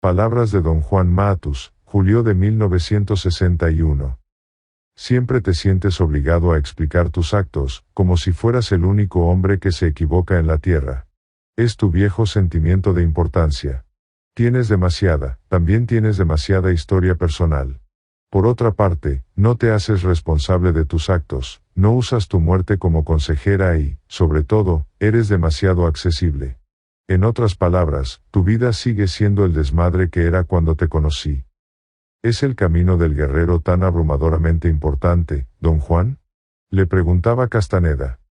Palabras de Don Juan Matus, julio de 1961. Siempre te sientes obligado a explicar tus actos, como si fueras el único hombre que se equivoca en la tierra. Es tu viejo sentimiento de importancia. También tienes demasiada historia personal. Por otra parte, no te haces responsable de tus actos, no usas tu muerte como consejera y, sobre todo, eres demasiado accesible. En otras palabras, tu vida sigue siendo el desmadre que era cuando te conocí. ¿Es el camino del guerrero tan abrumadoramente importante, don Juan? Le preguntaba Castaneda.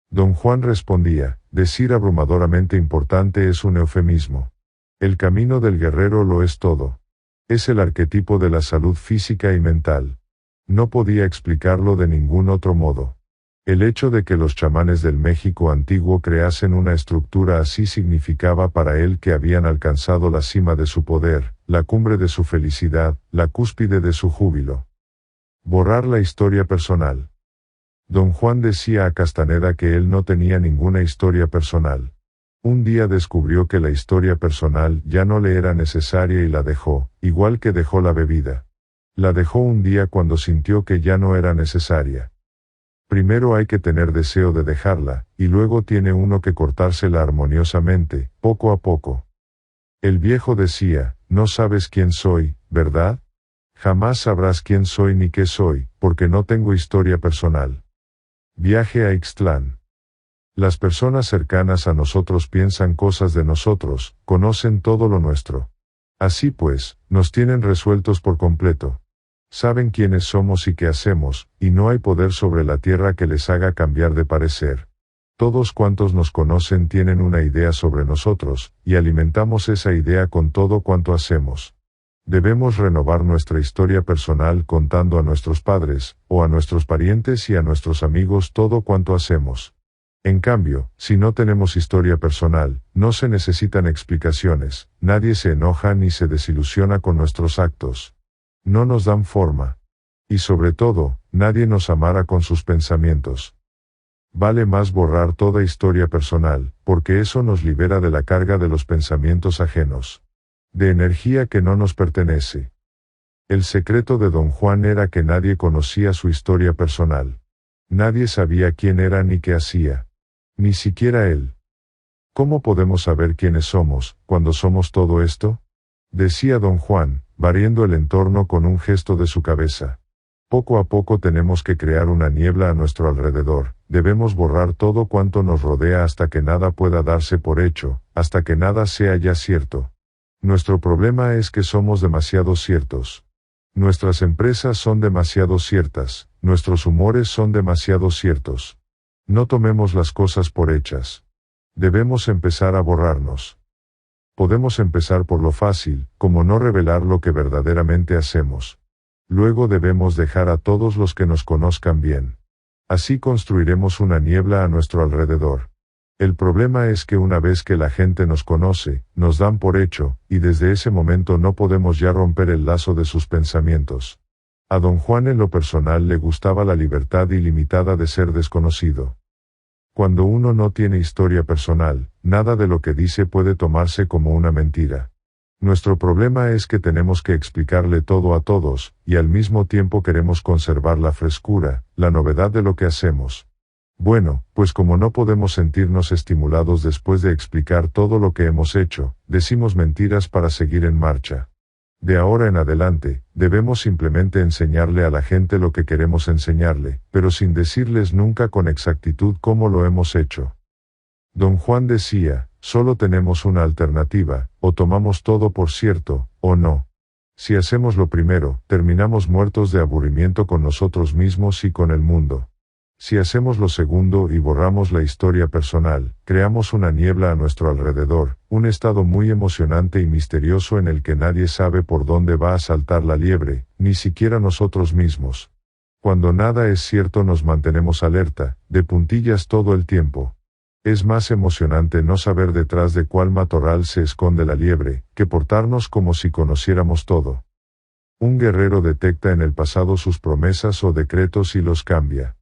Don Juan respondía, decir abrumadoramente importante es un eufemismo. El camino del guerrero lo es todo. Es el arquetipo de la salud física y mental. No podía explicarlo de ningún otro modo. El hecho de que los chamanes del México antiguo creasen una estructura así significaba para él que habían alcanzado la cima de su poder, la cumbre de su felicidad, la cúspide de su júbilo. Borrar la historia personal. Don Juan decía a Castaneda que él no tenía ninguna historia personal. Un día descubrió que la historia personal ya no le era necesaria y la dejó, igual que dejó la bebida. La dejó un día cuando sintió que ya no era necesaria. Primero hay que tener deseo de dejarla, y luego tiene uno que cortársela armoniosamente, poco a poco. El viejo decía, no sabes quién soy, ¿verdad? Jamás sabrás quién soy ni qué soy, porque no tengo historia personal. Viaje a Ixtlán. Las personas cercanas a nosotros piensan cosas de nosotros, conocen todo lo nuestro. Así pues, nos tienen resueltos por completo. Saben quiénes somos y qué hacemos, y no hay poder sobre la tierra que les haga cambiar de parecer. Todos cuantos nos conocen tienen una idea sobre nosotros, y alimentamos esa idea con todo cuanto hacemos. Debemos renovar nuestra historia personal contando a nuestros padres, o a nuestros parientes y a nuestros amigos todo cuanto hacemos. En cambio, si no tenemos historia personal, no se necesitan explicaciones, nadie se enoja ni se desilusiona con nuestros actos. No nos dan forma. Y sobre todo, nadie nos amara con sus pensamientos. Vale más borrar toda historia personal, porque eso nos libera de la carga de los pensamientos ajenos. De energía que no nos pertenece. El secreto de don Juan era que nadie conocía su historia personal. Nadie sabía quién era ni qué hacía. Ni siquiera él. ¿Cómo podemos saber quiénes somos, cuando somos todo esto? Decía don Juan, barriendo el entorno con un gesto de su cabeza. Poco a poco tenemos que crear una niebla a nuestro alrededor, debemos borrar todo cuanto nos rodea hasta que nada pueda darse por hecho, hasta que nada sea ya cierto. Nuestro problema es que somos demasiado ciertos. Nuestras empresas son demasiado ciertas, nuestros humores son demasiado ciertos. No tomemos las cosas por hechas. Debemos empezar a borrarnos. Podemos empezar por lo fácil, como no revelar lo que verdaderamente hacemos. Luego debemos dejar a todos los que nos conozcan bien. Así construiremos una niebla a nuestro alrededor. El problema es que una vez que la gente nos conoce, nos dan por hecho, y desde ese momento no podemos ya romper el lazo de sus pensamientos. A don Juan en lo personal le gustaba la libertad ilimitada de ser desconocido. Cuando uno no tiene historia personal, nada de lo que dice puede tomarse como una mentira. Nuestro problema es que tenemos que explicarle todo a todos, y al mismo tiempo queremos conservar la frescura, la novedad de lo que hacemos. Bueno, pues como no podemos sentirnos estimulados después de explicar todo lo que hemos hecho, decimos mentiras para seguir en marcha. De ahora en adelante, debemos simplemente enseñarle a la gente lo que queremos enseñarle, pero sin decirles nunca con exactitud cómo lo hemos hecho. Don Juan decía, solo tenemos una alternativa, o tomamos todo por cierto, o no. Si hacemos lo primero, terminamos muertos de aburrimiento con nosotros mismos y con el mundo. Si hacemos lo segundo y borramos la historia personal, creamos una niebla a nuestro alrededor, un estado muy emocionante y misterioso en el que nadie sabe por dónde va a saltar la liebre, ni siquiera nosotros mismos. Cuando nada es cierto nos mantenemos alerta, de puntillas todo el tiempo. Es más emocionante no saber detrás de cuál matorral se esconde la liebre, que portarnos como si conociéramos todo. Un guerrero detecta en el pasado sus promesas o decretos y los cambia.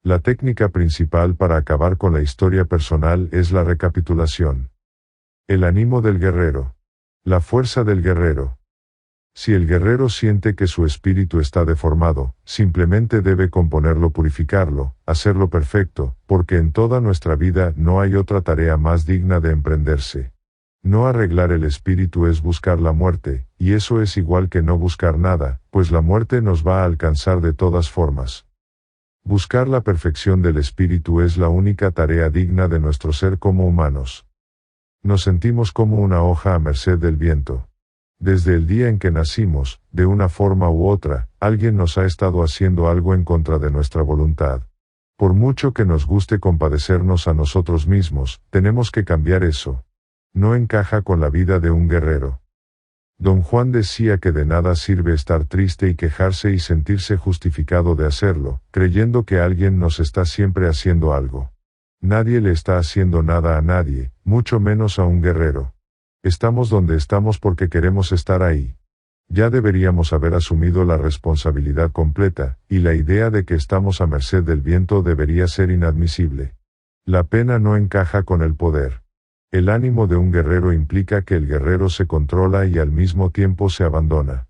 La técnica principal para acabar con la historia personal es la recapitulación. El ánimo del guerrero. La fuerza del guerrero. Si el guerrero siente que su espíritu está deformado, simplemente debe componerlo, purificarlo, hacerlo perfecto, porque en toda nuestra vida no hay otra tarea más digna de emprenderse. No arreglar el espíritu es buscar la muerte, y eso es igual que no buscar nada, pues la muerte nos va a alcanzar de todas formas. Buscar la perfección del espíritu es la única tarea digna de nuestro ser como humanos. Nos sentimos como una hoja a merced del viento. Desde el día en que nacimos, de una forma u otra, alguien nos ha estado haciendo algo en contra de nuestra voluntad. Por mucho que nos guste compadecernos a nosotros mismos, tenemos que cambiar eso. No encaja con la vida de un guerrero. Don Juan decía que de nada sirve estar triste y quejarse y sentirse justificado de hacerlo, creyendo que alguien nos está siempre haciendo algo. Nadie le está haciendo nada a nadie, mucho menos a un guerrero. Estamos donde estamos porque queremos estar ahí. Ya deberíamos haber asumido la responsabilidad completa, y la idea de que estamos a merced del viento debería ser inadmisible. La pena no encaja con el poder. El ánimo de un guerrero implica que el guerrero se controla y al mismo tiempo se abandona.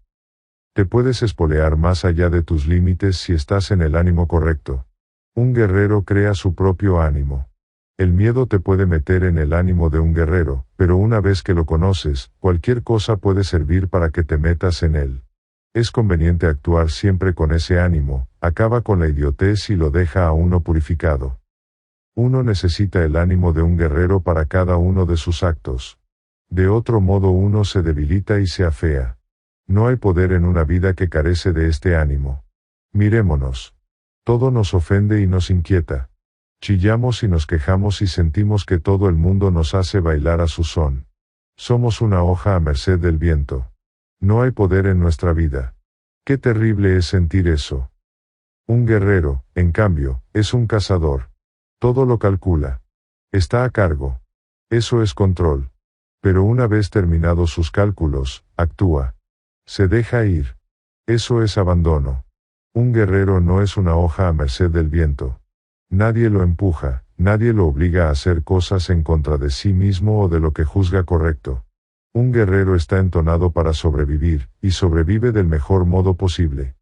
Te puedes espolear más allá de tus límites si estás en el ánimo correcto. Un guerrero crea su propio ánimo. El miedo te puede meter en el ánimo de un guerrero, pero una vez que lo conoces, cualquier cosa puede servir para que te metas en él. Es conveniente actuar siempre con ese ánimo, acaba con la idiotez y lo deja a uno purificado. Uno necesita el ánimo de un guerrero para cada uno de sus actos. De otro modo uno se debilita y se afea. No hay poder en una vida que carece de este ánimo. Mirémonos. Todo nos ofende y nos inquieta. Chillamos y nos quejamos y sentimos que todo el mundo nos hace bailar a su son. Somos una hoja a merced del viento. No hay poder en nuestra vida. Qué terrible es sentir eso. Un guerrero, en cambio, es un cazador. Todo lo calcula. Está a cargo. Eso es control. Pero una vez terminados sus cálculos, actúa. Se deja ir. Eso es abandono. Un guerrero no es una hoja a merced del viento. Nadie lo empuja, nadie lo obliga a hacer cosas en contra de sí mismo o de lo que juzga correcto. Un guerrero está entonado para sobrevivir, y sobrevive del mejor modo posible.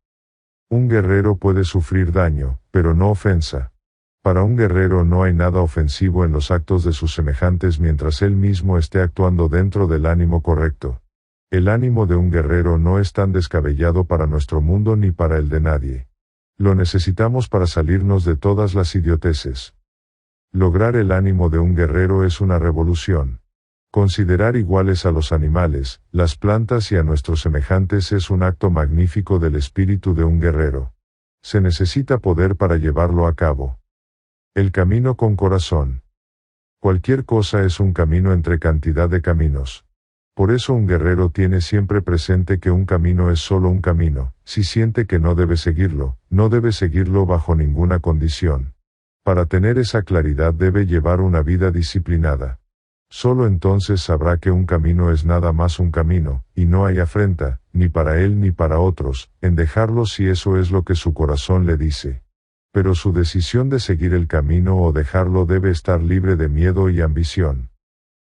Un guerrero puede sufrir daño, pero no ofensa. Para un guerrero no hay nada ofensivo en los actos de sus semejantes mientras él mismo esté actuando dentro del ánimo correcto. El ánimo de un guerrero no es tan descabellado para nuestro mundo ni para el de nadie. Lo necesitamos para salirnos de todas las idioteces. Lograr el ánimo de un guerrero es una revolución. Considerar iguales a los animales, las plantas y a nuestros semejantes es un acto magnífico del espíritu de un guerrero. Se necesita poder para llevarlo a cabo. El camino con corazón. Cualquier cosa es un camino entre cantidad de caminos. Por eso un guerrero tiene siempre presente que un camino es solo un camino. Si siente que no debe seguirlo, no debe seguirlo bajo ninguna condición. Para tener esa claridad debe llevar una vida disciplinada. Solo entonces sabrá que un camino es nada más un camino, y no hay afrenta, ni para él ni para otros, en dejarlo si eso es lo que su corazón le dice. Pero su decisión de seguir el camino o dejarlo debe estar libre de miedo y ambición.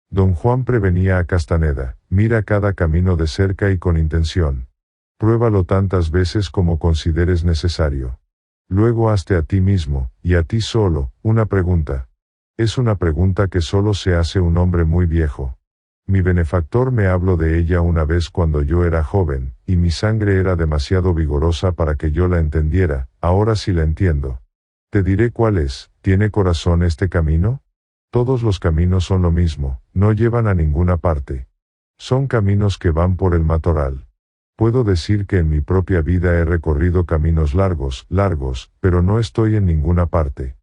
Don Juan prevenía a Castaneda: mira cada camino de cerca y con intención. Pruébalo tantas veces como consideres necesario. Luego hazte a ti mismo, y a ti solo, una pregunta. Es una pregunta que solo se hace un hombre muy viejo. Mi benefactor me habló de ella una vez cuando yo era joven, y mi sangre era demasiado vigorosa para que yo la entendiera, ahora sí la entiendo. Te diré cuál es. ¿Tiene corazón este camino? Todos los caminos son lo mismo, no llevan a ninguna parte. Son caminos que van por el matorral. Puedo decir que en mi propia vida he recorrido caminos largos, pero no estoy en ninguna parte.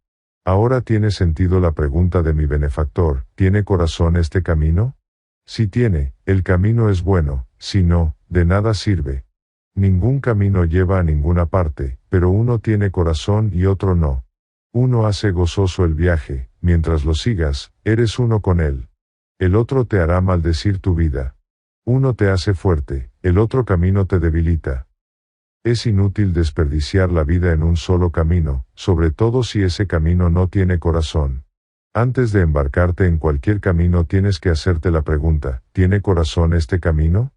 Ahora tiene sentido la pregunta de mi benefactor: ¿tiene corazón este camino? Si tiene, el camino es bueno; si no, de nada sirve. Ningún camino lleva a ninguna parte, pero uno tiene corazón y otro no. Uno hace gozoso el viaje, mientras lo sigas, eres uno con él. El otro te hará maldecir tu vida. Uno te hace fuerte, el otro camino te debilita. Es inútil desperdiciar la vida en un solo camino, sobre todo si ese camino no tiene corazón. Antes de embarcarte en cualquier camino tienes que hacerte la pregunta, ¿tiene corazón este camino?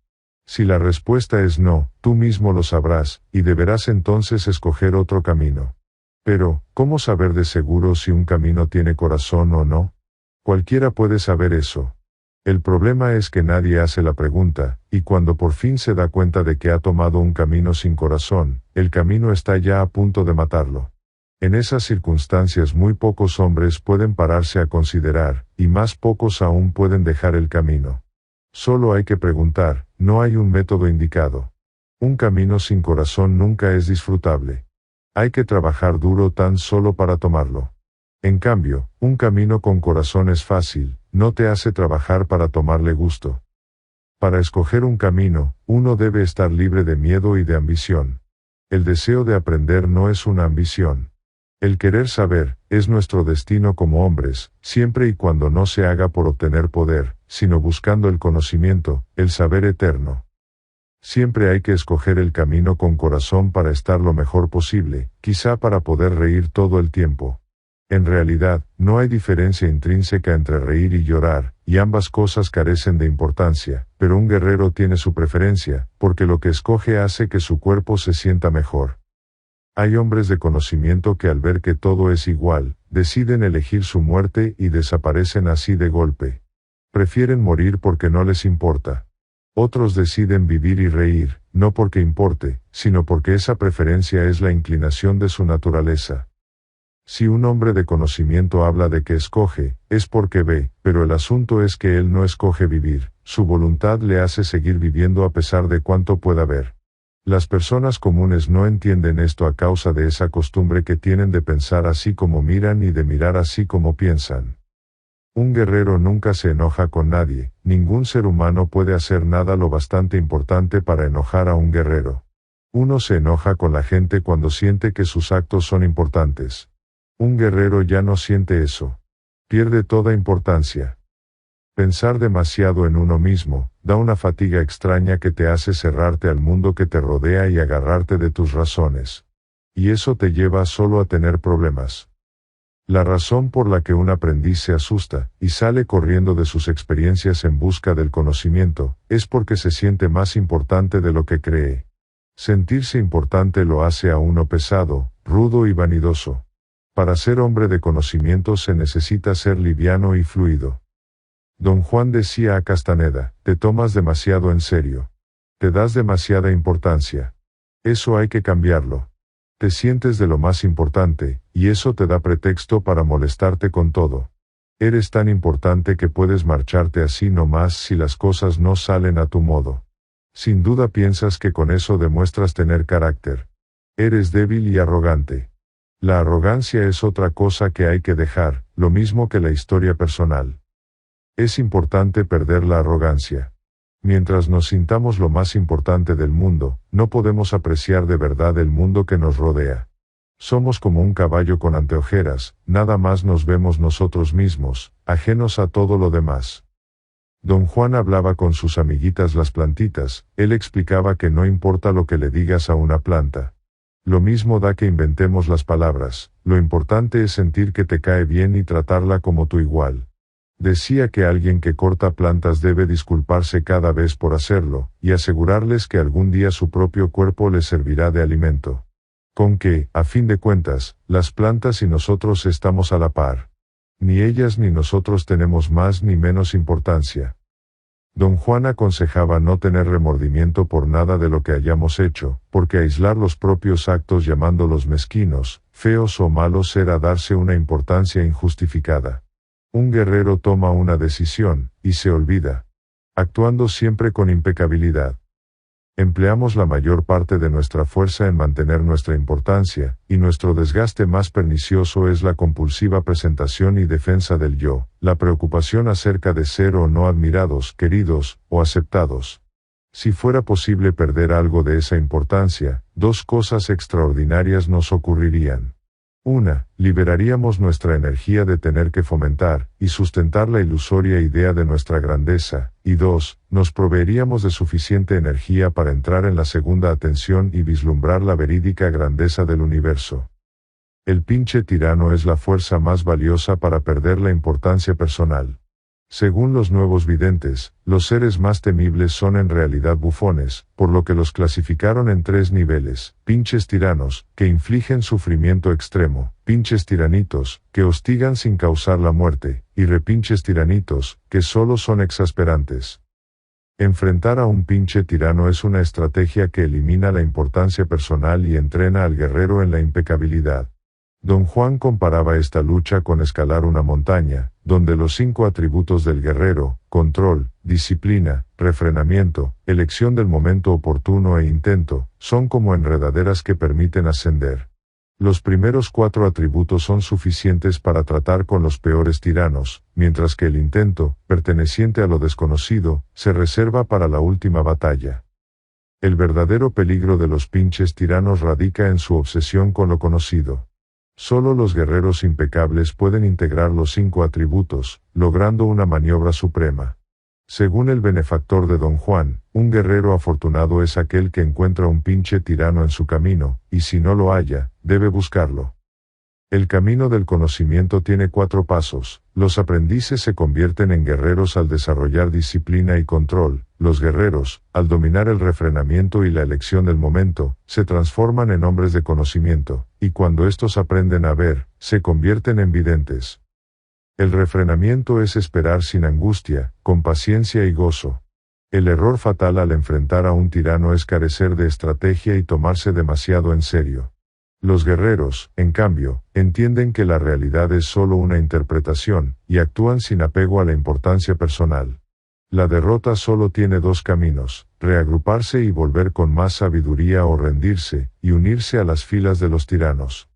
Si la respuesta es no, tú mismo lo sabrás, y deberás entonces escoger otro camino. Pero, ¿cómo saber de seguro si un camino tiene corazón o no? Cualquiera puede saber eso. El problema es que nadie hace la pregunta, y cuando por fin se da cuenta de que ha tomado un camino sin corazón, el camino está ya a punto de matarlo. En esas circunstancias muy pocos hombres pueden pararse a considerar, y más pocos aún pueden dejar el camino. Solo hay que preguntar, no hay un método indicado. Un camino sin corazón nunca es disfrutable. Hay que trabajar duro tan solo para tomarlo. En cambio, un camino con corazón es fácil, no te hace trabajar para tomarle gusto. Para escoger un camino, uno debe estar libre de miedo y de ambición. El deseo de aprender no es una ambición. El querer saber, es nuestro destino como hombres, siempre y cuando no se haga por obtener poder, sino buscando el conocimiento, el saber eterno. Siempre hay que escoger el camino con corazón para estar lo mejor posible, quizá para poder reír todo el tiempo. En realidad, no hay diferencia intrínseca entre reír y llorar, y ambas cosas carecen de importancia, pero un guerrero tiene su preferencia, porque lo que escoge hace que su cuerpo se sienta mejor. Hay hombres de conocimiento que al ver que todo es igual, deciden elegir su muerte y desaparecen así de golpe. Prefieren morir porque no les importa. Otros deciden vivir y reír, no porque importe, sino porque esa preferencia es la inclinación de su naturaleza. Si un hombre de conocimiento habla de que escoge, es porque ve, pero el asunto es que él no escoge vivir, su voluntad le hace seguir viviendo a pesar de cuanto pueda ver. Las personas comunes no entienden esto a causa de esa costumbre que tienen de pensar así como miran y de mirar así como piensan. Un guerrero nunca se enoja con nadie, ningún ser humano puede hacer nada lo bastante importante para enojar a un guerrero. Uno se enoja con la gente cuando siente que sus actos son importantes. Un guerrero ya no siente eso. Pierde toda importancia. Pensar demasiado en uno mismo, da una fatiga extraña que te hace cerrarte al mundo que te rodea y agarrarte de tus razones. Y eso te lleva solo a tener problemas. La razón por la que un aprendiz se asusta, y sale corriendo de sus experiencias en busca del conocimiento, es porque se siente más importante de lo que cree. Sentirse importante lo hace a uno pesado, rudo y vanidoso. Para ser hombre de conocimiento se necesita ser liviano y fluido. Don Juan decía a Castaneda, te tomas demasiado en serio. Te das demasiada importancia. Eso hay que cambiarlo. Te sientes de lo más importante, y eso te da pretexto para molestarte con todo. Eres tan importante que puedes marcharte así nomás si las cosas no salen a tu modo. Sin duda piensas que con eso demuestras tener carácter. Eres débil y arrogante. La arrogancia es otra cosa que hay que dejar, lo mismo que la historia personal. Es importante perder la arrogancia. Mientras nos sintamos lo más importante del mundo, no podemos apreciar de verdad el mundo que nos rodea. Somos como un caballo con anteojeras, nada más nos vemos nosotros mismos, ajenos a todo lo demás. Don Juan hablaba con sus amiguitas las plantitas, él explicaba que no importa lo que le digas a una planta. Lo mismo da que inventemos las palabras, lo importante es sentir que te cae bien y tratarla como tu igual. Decía que alguien que corta plantas debe disculparse cada vez por hacerlo, y asegurarles que algún día su propio cuerpo les servirá de alimento. Con que, a fin de cuentas, las plantas y nosotros estamos a la par. Ni ellas ni nosotros tenemos más ni menos importancia. Don Juan aconsejaba no tener remordimiento por nada de lo que hayamos hecho, porque aislar los propios actos llamándolos mezquinos, feos o malos era darse una importancia injustificada. Un guerrero toma una decisión, y se olvida. Actuando siempre con impecabilidad. Empleamos la mayor parte de nuestra fuerza en mantener nuestra importancia, y nuestro desgaste más pernicioso es la compulsiva presentación y defensa del yo, la preocupación acerca de ser o no admirados, queridos, o aceptados. Si fuera posible perder algo de esa importancia, dos cosas extraordinarias nos ocurrirían. Una, liberaríamos nuestra energía de tener que fomentar y sustentar la ilusoria idea de nuestra grandeza, y dos, nos proveeríamos de suficiente energía para entrar en la segunda atención y vislumbrar la verídica grandeza del universo. El pinche tirano es la fuerza más valiosa para perder la importancia personal. Según los nuevos videntes, los seres más temibles son en realidad bufones, por lo que los clasificaron en 3 niveles: pinches tiranos, que infligen sufrimiento extremo; pinches tiranitos, que hostigan sin causar la muerte; y repinches tiranitos, que solo son exasperantes. Enfrentar a un pinche tirano es una estrategia que elimina la importancia personal y entrena al guerrero en la impecabilidad. Don Juan comparaba esta lucha con escalar una montaña, donde los 5 atributos del guerrero, control, disciplina, refrenamiento, elección del momento oportuno e intento, son como enredaderas que permiten ascender. Los primeros 4 atributos son suficientes para tratar con los peores tiranos, mientras que el intento, perteneciente a lo desconocido, se reserva para la última batalla. El verdadero peligro de los pinches tiranos radica en su obsesión con lo conocido. Solo los guerreros impecables pueden integrar los 5 atributos, logrando una maniobra suprema. Según el benefactor de Don Juan, un guerrero afortunado es aquel que encuentra un pinche tirano en su camino, y si no lo halla, debe buscarlo. El camino del conocimiento tiene 4 pasos. Los aprendices se convierten en guerreros al desarrollar disciplina y control. Los guerreros, al dominar el refrenamiento y la elección del momento, se transforman en hombres de conocimiento, y cuando estos aprenden a ver, se convierten en videntes. El refrenamiento es esperar sin angustia, con paciencia y gozo. El error fatal al enfrentar a un tirano es carecer de estrategia y tomarse demasiado en serio. Los guerreros, en cambio, entienden que la realidad es solo una interpretación, y actúan sin apego a la importancia personal. La derrota solo tiene 2 caminos: reagruparse y volver con más sabiduría, o rendirse, y unirse a las filas de los tiranos.